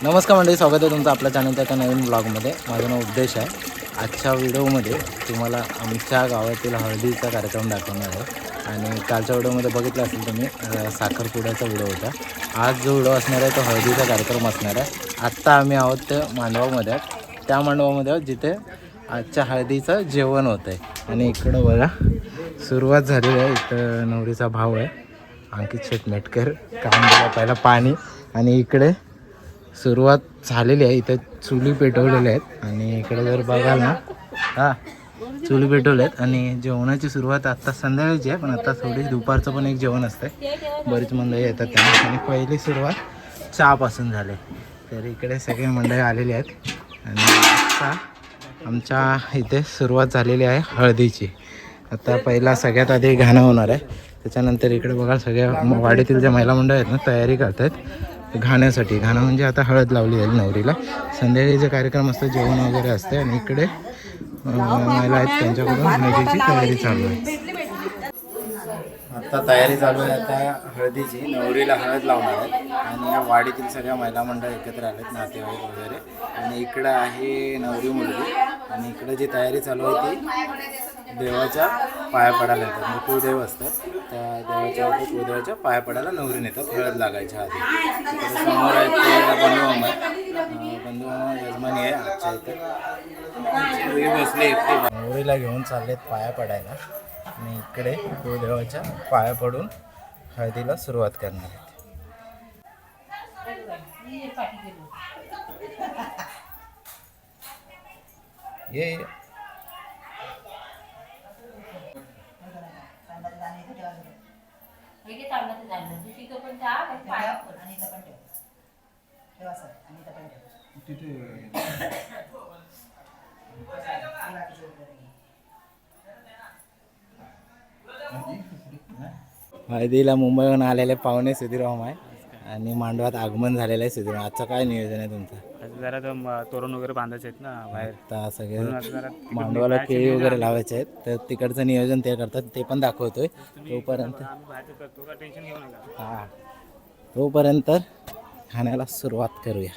नमस्कार मंडळी, स्वागत आहे तुमचं आपल्या चॅनलच्या एका नवीन ब्लॉगमध्ये. माझा नाव उपदेश आहे. आजच्या व्हिडिओमध्ये तुम्हाला आमच्या गावातील हळदीचा कार्यक्रम दाखवणार आहे. आणि कालच्या व्हिडिओमध्ये बघितलं असेल तुम्ही साखरपुड्याचा व्हिडिओ होता. आज जो व्हिडिओ असणार आहे तो हळदीचा कार्यक्रम असणार आहे. आत्ता आम्ही आहोत ते मांडवामध्ये, त्या मांडवामध्ये आहोत जिथे आजच्या हळदीचं जेवण होतं आहे. आणि इकडं बघा सुरुवात झालेली आहे. इथं नवरीचा भाव आहे अंकित शेटमेटकर, काम दिला पहिला पाणी. आणि इकडे सुरुवात झालेली आहे. इथं चुली पेटवलेल्या आहेत. आणि इकडे जर बघाल ना, चुली पेटवल्या आहेत. आणि जेवणाची सुरुवात आत्ता संध्याकाळची आहे, पण आता थोडी दुपारचं पण एक जेवण असतं. बरीच मंडळी येतात त्यांना. आणि पहिली सुरुवात चहापासून झाली. तर इकडे सगळे मंडळी आलेले आहेत. आणि आता आमच्या इथे सुरुवात झालेली आहे हळदीची. आता पहिला सगळ्यात आधी घाणं होणार आहे. त्याच्यानंतर इकडे बघा सगळ्या वाडीतील ज्या महिला मंडळ आहेत ना, तयारी करत आहेत घाण्यासाठी. घाणं म्हणजे आता हळद लावली जाईल नवरीला. संध्याकाळी जे कार्यक्रम असतं जेवण वगैरे असते. आणि इकडे महिला आहेत त्यांच्याकडून हळदीची तयारी चालू आहे. आता तयारी चालू आहे आता हळदीची. नवरीला हळद लावणार आहे. आणि या वाडीतील सगळ्या महिला मंडळ एकत्र आलेत, नातेवाईक वगैरे. आणि इकडं आहे नवरी मुलगी. आणि इकडे जी तयारी चालू आहे ती देवाच्या पाया पडायला येतात. म्हणजे कुळदेव असतात, त्या कुळदेवाच्या पाया पडायला नवरी नेतात हळद लागायच्या आधी. समोर आहेत ते बंधुमामा आहेत. बंधुमामा यजमानी आहे आजच्या इथे. बसले एकटे नवरीला घेऊन चाललेत पाया पडायला. आणि इकडे कुळदेवाच्या पाया पडून हळदीला सुरुवात करणार आहेत. ये हळदीला मुंबईहून आलेले पाहुणे सुधीरराव आहे. आणि मांडवात आगमन झालेलं आहे सुधीरराव. आजचं काय नियोजन आहे तुमचं? जरा तोरण वगैरे बांधायचे आहेत ना बाहेर. आता सगळे मांडवाला केळी वगैरे लावायचे आहेत, तर तिकडचं नियोजन ते करतात, ते पण दाखवतोय. तोपर्यंत तोपर्यंत खाण्याला सुरुवात करूया.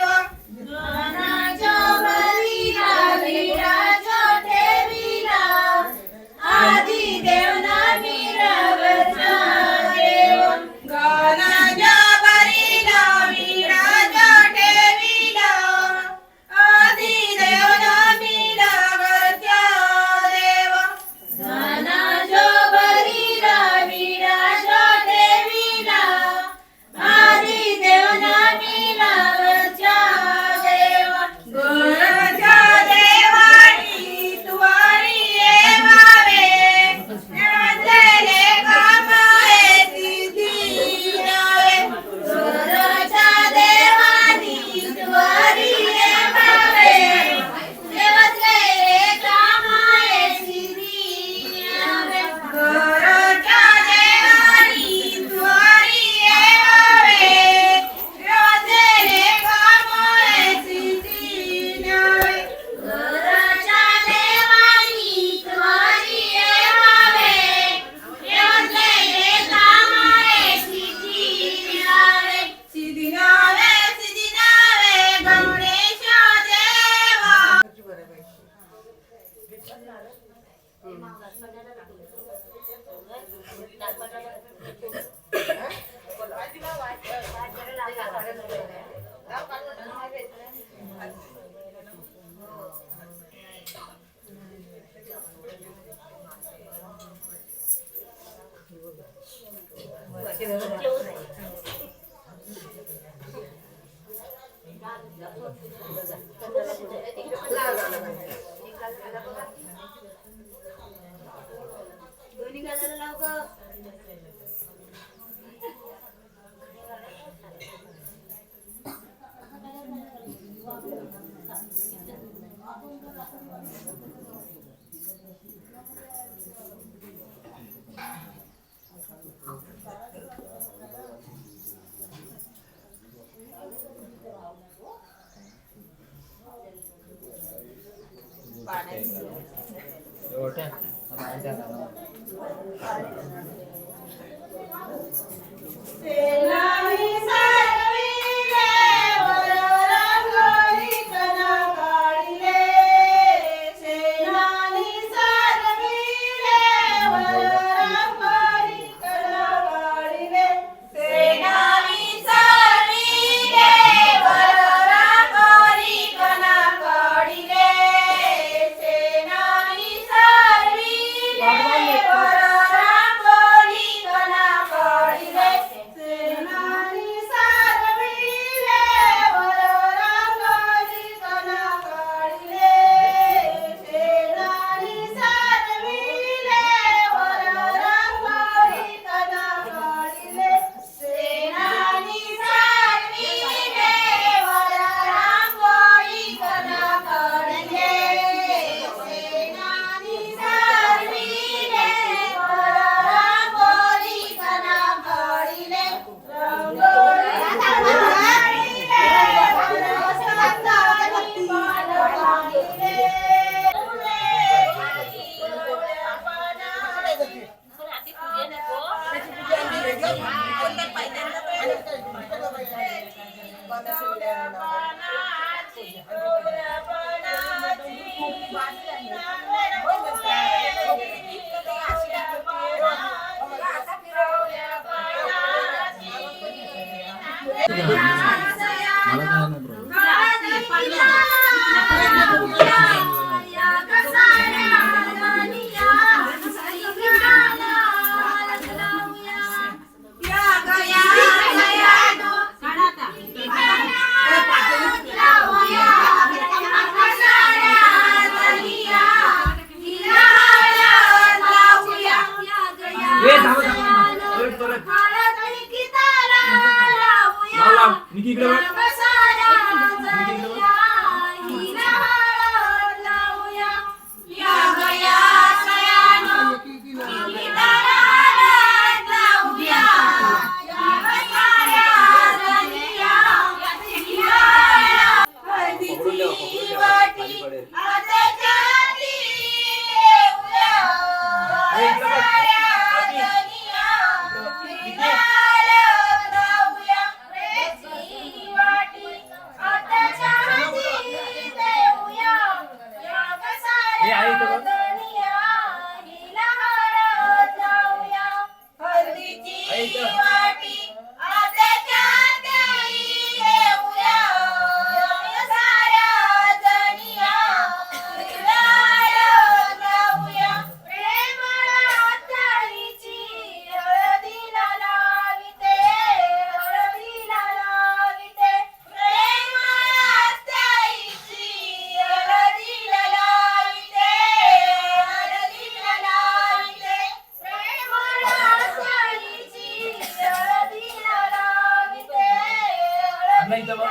मला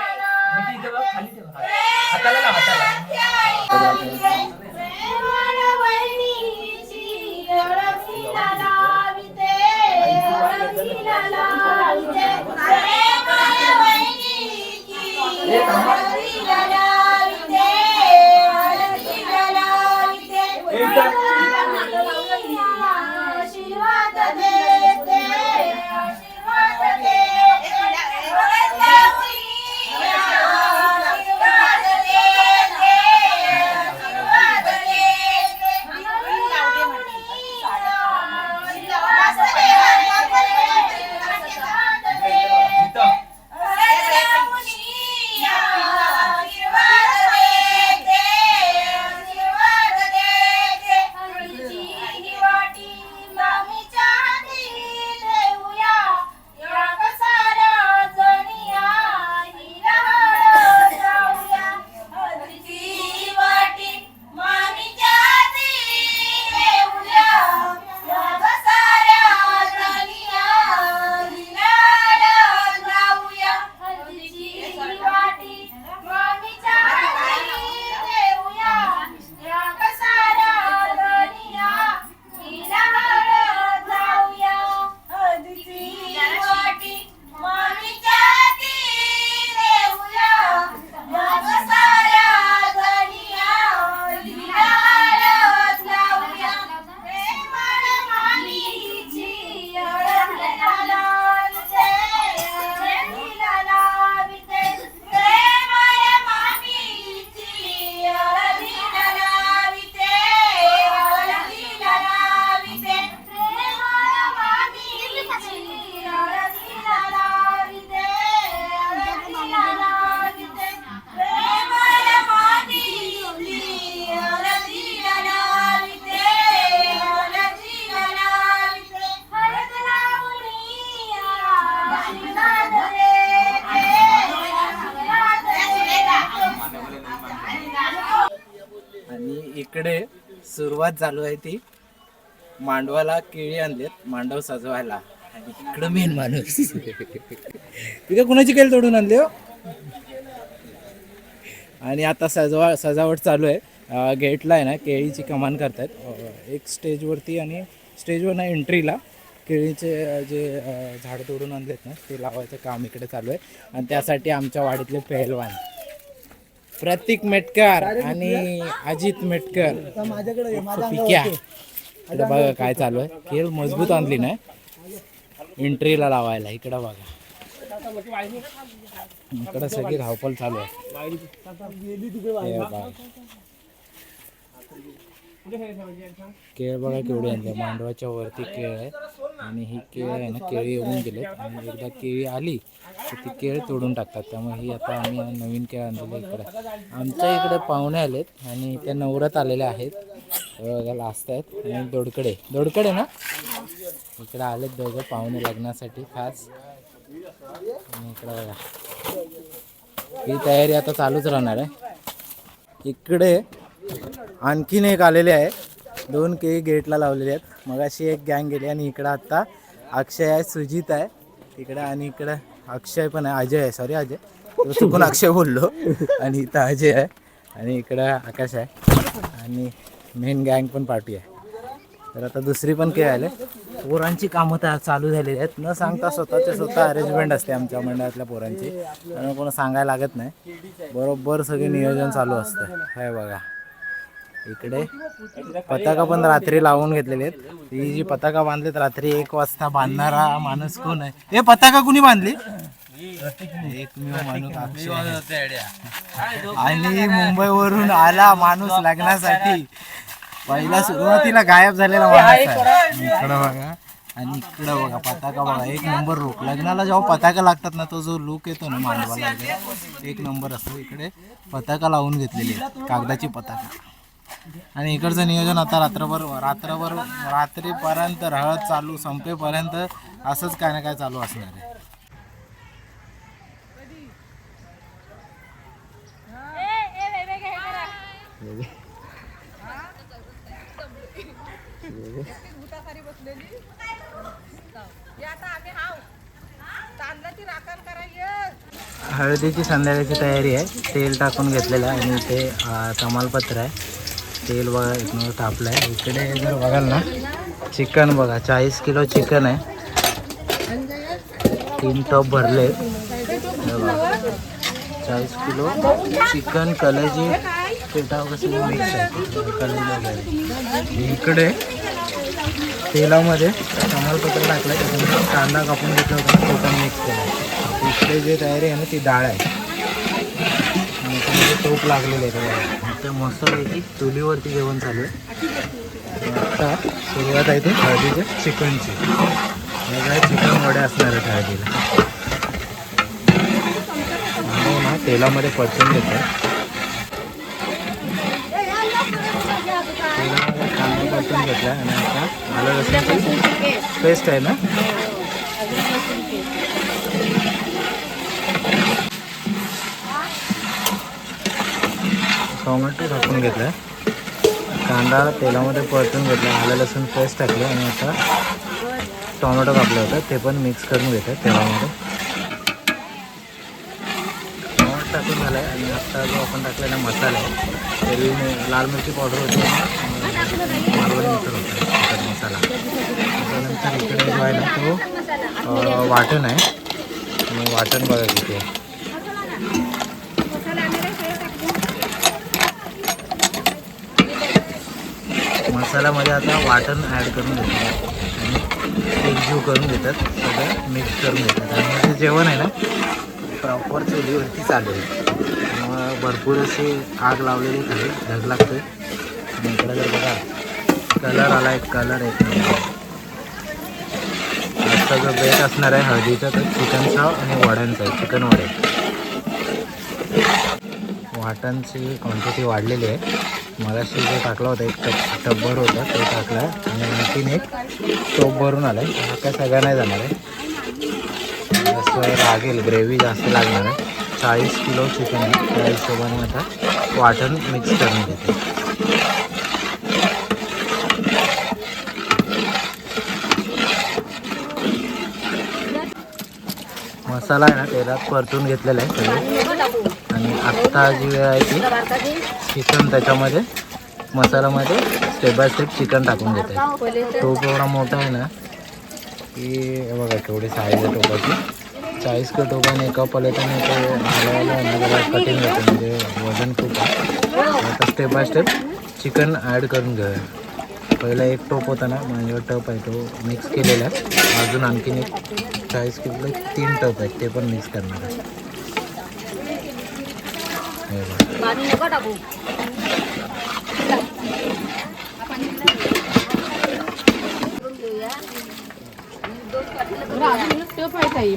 काय नाही प्रॉब्लेम. इकडे सुरुवात चालू आहे ती मांडवाला केळी आणलेत मांडव सजवायला आणि इकडं मेन माणूस तिथे कुणाची केळी तोडून आणले हो आणि आता सजावट चालू आहे गेटला आहे ना केळीची कमान करतात एक स्टेजवरती आणि स्टेजवर ना एंट्रीला केळीचे जे झाड तोडून आणलेत ना ते लावायचं काम इकडे चालू आहे आणि त्यासाठी आमच्या वाडीतले पहलवान प्रतीक मेटकर आणि अजित मेटकर पिक्या इकडे बघा काय चालू आहे केळ मजबूत आणली नाही एंट्रीला लावायला इकडं बघा इकडे सगळी धावपळ चालू आहे. हे बघा. केळ बघा केवढी आणली, मांडवाच्या वरती केळ आहे आणि ही केळ आहे ना, केळी येऊन गेलेत आणि एकदा केळी आली तर ती केळ तोडून टाकतात. त्यामुळे ही आता आम्ही नवीन केळ आणलेले इकडे. आमच्या इकडे पाहुणे आलेत आणि त्या नवरात आलेल्या आहेत, लास्ट आहेत. आणि दोडकडे ना इकडे आलेत दोघं पाहुणे लग्नासाठी खास. आणि इकडे बघा ही तयारी आता चालूच राहणार आहे. इकडे आणखीन एक आलेले आहे, 2 केळी गेटला लावलेले आहेत. मगाशी एक गँग गेली आणि इकडं आत्ता अक्षय आहे, सुजित आहे तिकडं आणि इकडं अक्षय पण आहे, अजय आहे, सॉरी अजय चुकून अक्षय बोललो. आणि इथं अजय आहे आणि इकडं आकाश आहे आणि मेन गँग पण पार्टी आहे. तर आता दुसरी पण केळी आले. पोरांची कामं तर चालू झालेली आहेत, न सांगता स्वतः अरेंजमेंट असते आमच्या मंडळातल्या पोरांची, त्यामुळे कोणा सांगायला लागत नाही. बरोबर सगळे नियोजन चालू असतं. हे बघा इकडे पताका पण रात्री लावून घेतलेले आहेत. ही जी पताका बांधलीत रात्री 1 वाजता बांधणारा माणूस कोण आहे? हे पताका कुणी बांधली? एकमेव माणूस अक्षय. आणि मुंबईवरून आला माणूस लग्नासाठी, पहिला सुरुवातीला गायब झालेला माणूस आहे. इकडं बघा आणि इकडं बघा पताका बघा, 1 नंबर लुक. लग्नाला जेव्हा पताका लागतात ना, तो जो लुक येतो ना मांडवाला 1 नंबर असतो. इकडे पताका लावून घेतलेली आहे, कागदाची पताका. आणि इकडचं नियोजन आता रात्रीपर्यंत हळद चालू संपेपर्यंत असंच काय ना काय चालू असणार आहे. हळदीची संध्याकाळची तयारी आहे. तेल टाकून घेतलेलं आहे आणि इथे तमालपत्र आहे. तेल बघा इथून तापलं आहे. इकडे जर बघाल ना, चिकन बघा 40 किलो चिकन आहे. 3 टप भरले. 40 किलो चिकन, कलेजी पेटा कसं मिक्स आहे, कलेजी वगैरे. इकडे तेलामध्ये तमालपत्र टाकलं, त्याच्यामध्ये कांदा कापून घेतला होता, तो पण मिक्स केला. इकडे जे तयारी आहे ना ती डाळ आहे आणि त्यामध्ये तोप लागलेलं आहे. त्या मस्तपैकी चुलीवरती जेवण चालू आहे. आता सुरुवात आहे ती हळदीच्या चिकनची. काय चिकन वडे असणार आहेत हळदीला. ना तेलामध्ये परतून घेतो. तेलामध्ये कांदा परतून घेतला आणि आता आलं लसूणची पेस्ट आहे ना, टोमॅटो टाकून घेतला. कांदा तेलामध्ये परतून घेतला, आलं लसूण पेस्ट टाकले आणि आता टोमॅटो कापलं होतं ते पण मिक्स करून घेतात तेलामध्ये. टोमॅटो टाकून झाला आहे आणि आता जो आपण टाकलेला मसाला आहे, तरी लाल मिरची पावडर होती, मालवणी मिसळ होतं तिखट मसाला. त्याच्यानंतर इकडे जो आहे ना तो वाटण आहे. आणि वाटण बघा किती आहे. मसाल्यामध्ये आता वाटण ॲड करून घेतात आणि एकजीव करून घेतात, सगळं मिक्स करून घेतात. आणि ते जेवण आहे ना प्रॉपर चुलीवरती चालू आहे, त्यामुळं भरपूर अशी आग लावलेली आहे, ढग लागते. आणि इकडे जर बघा कलर आला आहे, कलर आहे. आजचा जो बेट असणार आहे हळदीचा तो चिकनचा आणि वड्यांचा आहे, चिकन वडे. वाटणची क्वांटिटी वाढलेली आहे. मगाशी जो टाकला होता 1 टब्बर होता तो टाकला आहे आणि आणखीन 1 टोप भरून आला आहे. हा काय सगळा नाही जाणार आहे, जास्त लागेल, ग्रेव्ही जास्त लागणार आहे. 40 किलो चिकन आहे, त्या हिशोबाने आता वाटण मिक्स करून घेते. मसाला आहे ना तेलात परतून घेतलेला आहे सगळं. आणि आत्ता जी वेळ आहे ती चिकन त्याच्यामध्ये मसाल्यामध्ये स्टेप बाय स्टेप चिकन टाकून घेते. टोप एवढा मोठा आहे ना की बघा केवढी साईज आहे टोपाची. 40 किलो टोपाने एका पलेटाने ते हलवायला आहे ना जरा कठीण होतं, म्हणजे वजन खूप आहे. आता step by step chicken add करून घेऊया. पहिला एक टोप होता ना, माझ्यावर टप आहे तो मिक्स केलेला आहे. अजून आणखीन एक 40 किलो 3 टप आहेत, ते पण मिक्स करणार आहे. हे बघा. पाणी नको टाकू.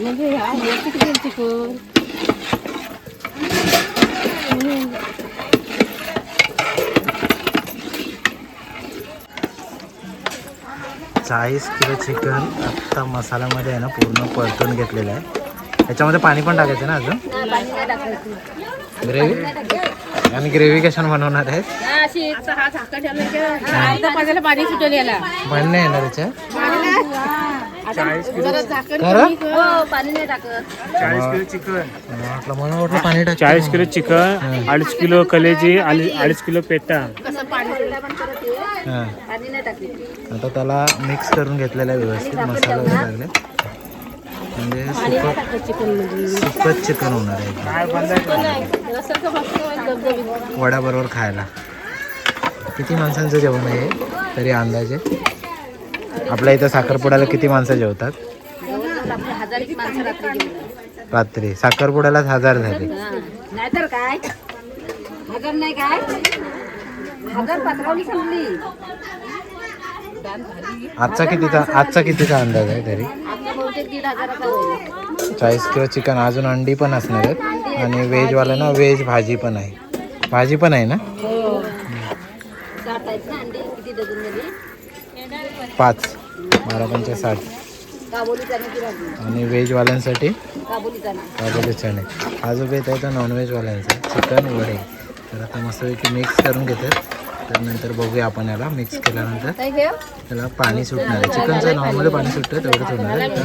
म्हणजे चिकन 40 किलो चिकन आत्ता मसाल्यामध्ये आहे ना पूर्ण परतून घेतलेलं आहे. याच्यामध्ये पाणी पण टाकायचं ना अजून, पाणी नाही टाकायचं. ग्रेव्ही. आणि ग्रेव्ही कशाने बनवणार आहेत? हा झाकण पाणी सुटेल याला. पाणी नाही येणार त्याच्या? पाणी नाही टाकत. 40 किलो चिकन, मला वाटलं पाणी टाक. 40 किलो चिकन, 2.5 किलो कलेजी, 2.5 किलो पेटा. कसं पाणी सुटलं पण परत ये. हां. पाणी नाही टाकली. आता त्याला मिक्स करून घेतलेलं आहे व्यवस्थित, मसाला वगैरे लागले म्हणजे सुकत चिकन होणार आहे एकदम. वड्याबरोबर खायला. किती माणसांचं जेवण आहे तरी अंदाजे? आपल्या इथं साखरपुड्याला किती माणसं जेवतात? रात्री साखरपुड्यालाच 1000 झाले. नाहीतर काय 1000 नाही काय 1000 पत्रावली संपली. आजचा कितीचा अंदाज आहे तरी? आपल्या बहुतेक 1500चा होईल. 40 किलो चिकन, अजून अंडी पण असणार आहेत. आणि व्हेजवाल्यांना व्हेज भाजी पण आहे. भाजी पण आहे ना? 60 आहेत ना अंडी. किती डझन मध्ये? 5 12 5 60. काबुली चण्याची भाजी आणि व्हेजवाल्यांसाठी काबुली चणा. काबुली चणे. हा जो बेत आहे तो नॉनव्हेजवाल्यांचा चिकन वडे. तर आता मस्तपैकी मिक्स करून घेतात. तर नंतर बघूया आपण याला. मिक्स केल्यानंतर त्याला पाणी सुटणार आहे. चिकनचं नॉर्मली पाणी सुटतं तेवढंच होणार आहे. तर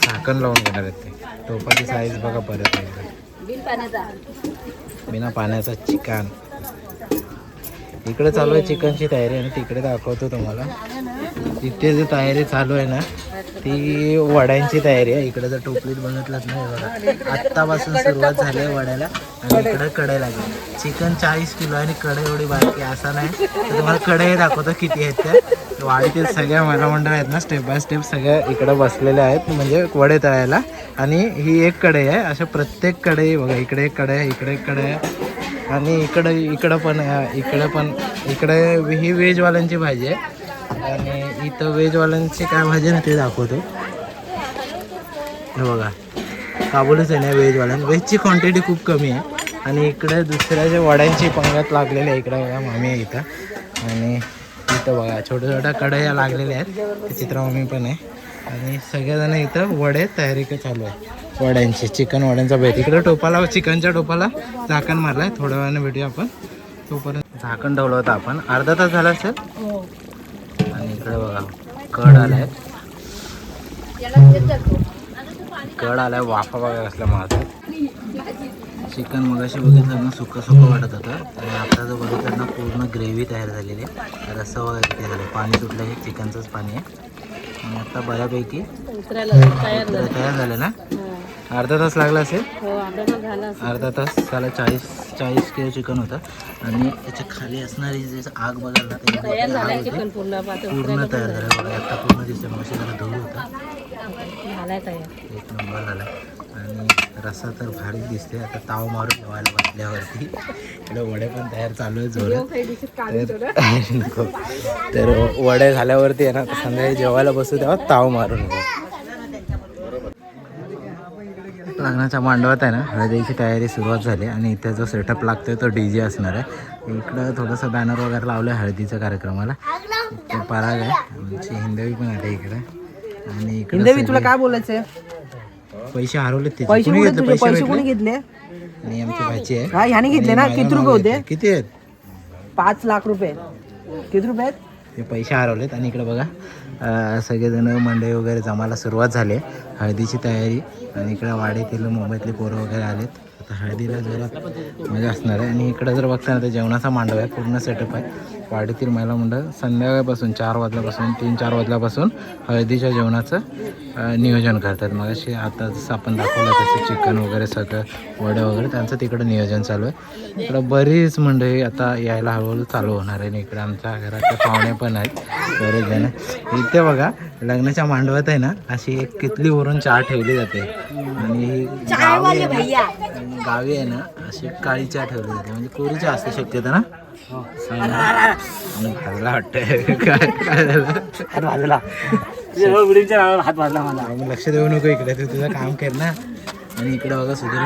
झाकण लावून घेणार आहेत ते. टोपाची साईज बघा परत एकदा. बिन पाण्याचा बिना पाण्याचा चिकन. इकडे चालू आहे चिकनची तयारी आणि तिकडे दाखवतो तुम्हाला. तिथे जी तयारी चालू आहे ना ती वड्यांची तयारी आहे. इकडे जर टोपलीत बघितलंच नाही बघा, आत्तापासून सुरुवात झाली आहे वड्याला. आणि इकडे कढई लागली. चिकन 40 किलो आणि कढई एवढी बारकी असा नाही. तर तुम्हाला कढई दाखवतो किती आहेत त्या. वाडीतील सगळ्या महिला मंडळ आहेत ना, स्टेप बाय स्टेप सगळ्या इकडं बसलेल्या आहेत म्हणजे वडे तळायला. आणि ही एक कढई आहे. अशा प्रत्येक कढई बघा, इकडे एक कढई आहे, इकडे एक कढई आहे आणि इकडं पण इकडे ही व्हेजवाल्यांची भाजी आहे. आणि इथं व्हेजवाल्यांची काय भाजी ना ते दाखवतो. हे बघा काबुलीच आहे ना व्हेजवाल्यांना. व्हेजची क्वांटिटी खूप कमी आहे. आणि इकडे दुसऱ्या ज्या वड्यांची पंगत लागलेली आहे. इकडे बघा मामी आहे इथं. आणि इथं बघा छोट्या कढया लागलेल्या आहेत. ते चित्रा मामी पण आहे. आणि सगळेजण इथं वडे तयारी चालू आहे वड्यांची. चिकन वड्यांचा बेत. इकडे टोपाला चिकनच्या टोपाला झाकण मारलं आहे. थोड्या वेळाने भेटूया आपण. तोपर्यंत झाकण ठेवलं होतं आपण. अर्धा तास झाला असेल. आणि इकडे बघा कड आलाय. कड आलाय. वाफा बघा कसल्या मारतात. चिकन मगाशी बघितलं ना सुकं वाटत होतं. आणि आता जो बघितलं ना पूर्ण ग्रेव्ही तयार झालेली आहे. रस्सा वगैरे किती झालं. पाणी सुटलं हे चिकनचंच पाणी आहे. आणि आता बऱ्यापैकी तयार झालं ना. अर्धा तास लागला असेल. अर्धा तास झाला. 40 किलो चिकन होतं. आणि त्याच्या खाली असणारी जे आग बघायला ना पूर्ण तयार झालं बघा. आता पूर्ण दिसतं. मग जरा धूर होता. एक नंबर झाला. आणि रस्सा तर भारीच दिसते. आता ताव मारून ठेवायला बसल्यावरती. इकडे वडे पण तयार चालू आहे जोरात. नको तर वडे झाल्यावरती आहे ना संध्याकाळी जेवायला बसू तेव्हा ताव मारून. लग्नाच्या मांडवात आहे ना हळदीची तयारी सुरुवात झाली. आणि इथे जो सेटअप लागतोय तो DJ असणार आहे. इकडं थोडंसं बॅनर वगैरे लावलं आहे हळदीच्या कार्यक्रमाला. इथे पराग आहे. आमची हिंदवी पण आहे इकडे. आणि इकडे तुला काय बोलायचं? पैसे हरवलेत ते. पैसे कोणी घेतले? आणि आमची भाची आहे. हा ह्याने घेतले ना. किती रुपये होते? किती आहेत? 5 लाख रुपये. किती रुपये आहेत? ते पैसे हरवलेत. आणि इकडे बघा सगळेजण मंडळी वगैरे जमायला सुरुवात झाली आहे. हळदीची तयारी. आणि इकडे वाडीतील मुंबईतले पोरं वगैरे आलेत. आता हळदीला जरा मजा असणार आहे. आणि इकडे जर बघता ना तर जेवणाचा मांडव आहे. पूर्ण सेटअप आहे. वाडीतील महिला मंडळ संध्याकाळपासून 4 वाजल्यापासून 3-4 वाजल्यापासून हळदीच्या जेवणाचं नियोजन करतात. मग आता जसं आपण दाखवलं तसं चिकन वगैरे सगळं वडे वगैरे त्यांचं तिकडं नियोजन चालू आहे. इकडं बरीच मंडळी आता यायला हळूहळू चालू होणार आहे. इकडे आमच्या घरातले पाहुणे पण आहेत बरेच जण. इथे बघा लग्नाच्या मांडवात आहे ना अशी एक कितलीवरून चहा ठेवली जाते आणि ही गावी आहे ना अशी काळी चहा ठेवली जाते म्हणजे कोरी चहा असते शक्यतो ना. भाजला वाटतंय काय झालं हात भाजला मला. लक्ष देऊ नको इकडे तू तुझं काम कर ना. आणि इकडे बघा सुधीर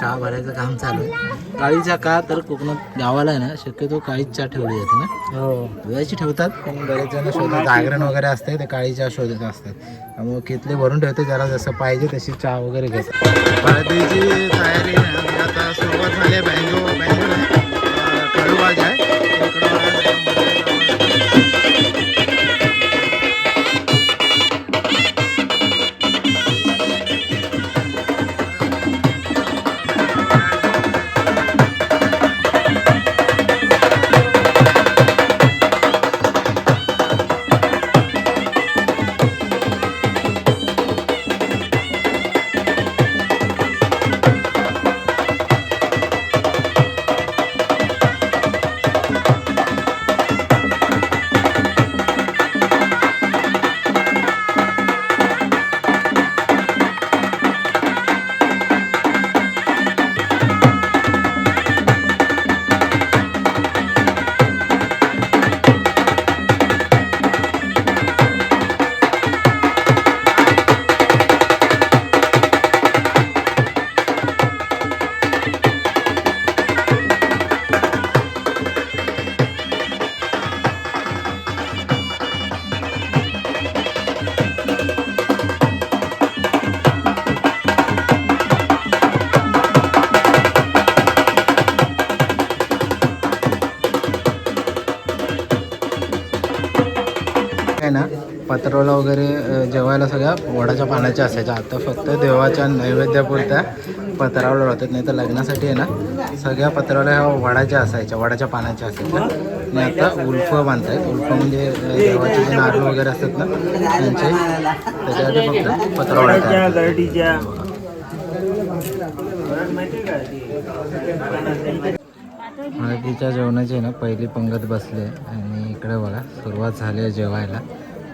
चहा भरायचं काम चालू आहे. काळी चहा का तर कोकणात गावाला आहे ना शक्यतो काळीच चहा ठेवली जाते ना. दुधाची ठेवतात पण बरेच जण शोधत जागरण वगैरे असते ते काळी चहा शोधत असतात. त्यामुळे कितले भरून ठेवते जरा जसं पाहिजे तशी चहा वगैरे घेतात. हळदीची तयारी आता सुरुवात झाली आहे. बँजो कडूबाज आहे. आहे ना पत्रावळा वगैरे जेवायला सगळ्या वडाच्या पानाच्या असायच्या. आता फक्त देवाच्या नैवेद्यापुरत्या पत्रावळ्या होतात. नाही तर लग्नासाठी आहे ना सगळ्या पत्रावळ्या ह्या वडाच्या असायच्या वडाच्या पानाच्या असायच्या. आणि आता उल्फ बांधतायत. उल्फ म्हणजे देवाचे जे नारळ वगैरे असतात ना त्यांचे त्याच्यासाठी फक्त पत्रावळ्या. हळदीच्या जेवणाची ना पहिली पंगत बसली आहे आणि इकडे बघा सुरुवात झाली आहे जेवायला.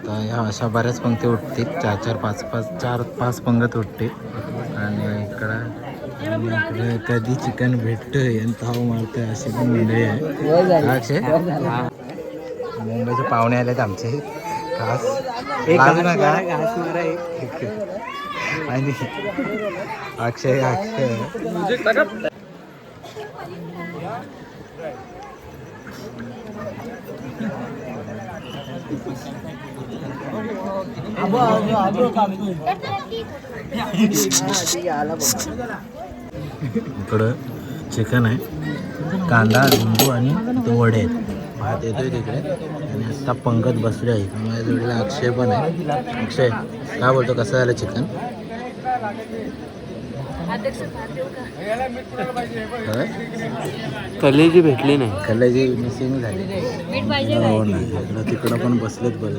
तर ह्या अशा बऱ्याच पंक्ती उठतील 4-5 पंगत उठतील. आणि इकडे कधी चिकन भेटतंय आणि ताव मारतोय अशी पण मंडळी आहे. अक्षय मुंबईचे पाहुणे आलेत आमचे खास. लाजू नका. आणि अक्षय इकडं चिकन आहे, कांदा लिंबू आणि ते वडे आहेत. भात येतोय तिकडे आणि आता पंगत बसली आहे. माझ्या जोडीला अक्षय पण आहे. अक्षय काय बोलतो कसं झालं चिकन? कलेजी भेटली नाही. कलेजी मिसिंग झाली. हो ना इकडं तिकडं पण बसलेत बरं.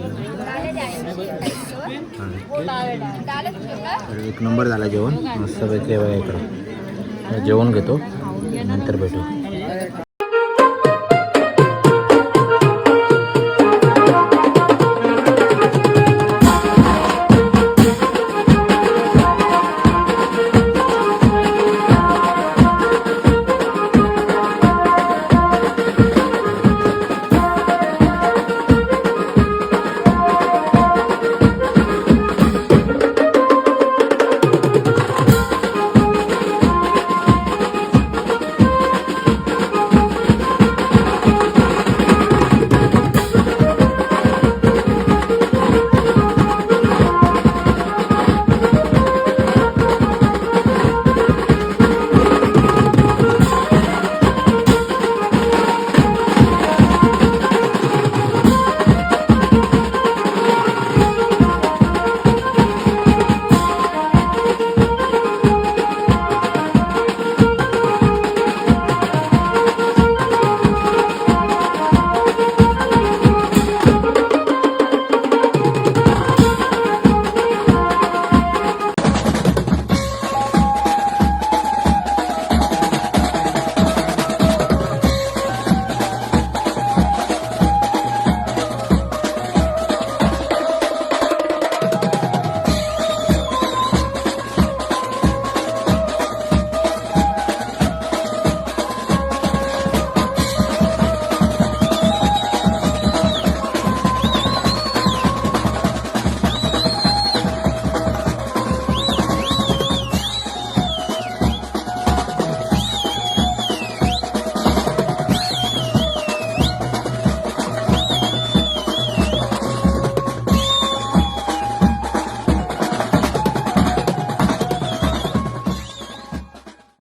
एक नंबर झाला जेवण मस्तपैकी. इकडं जेवण घेतो नंतर भेटू.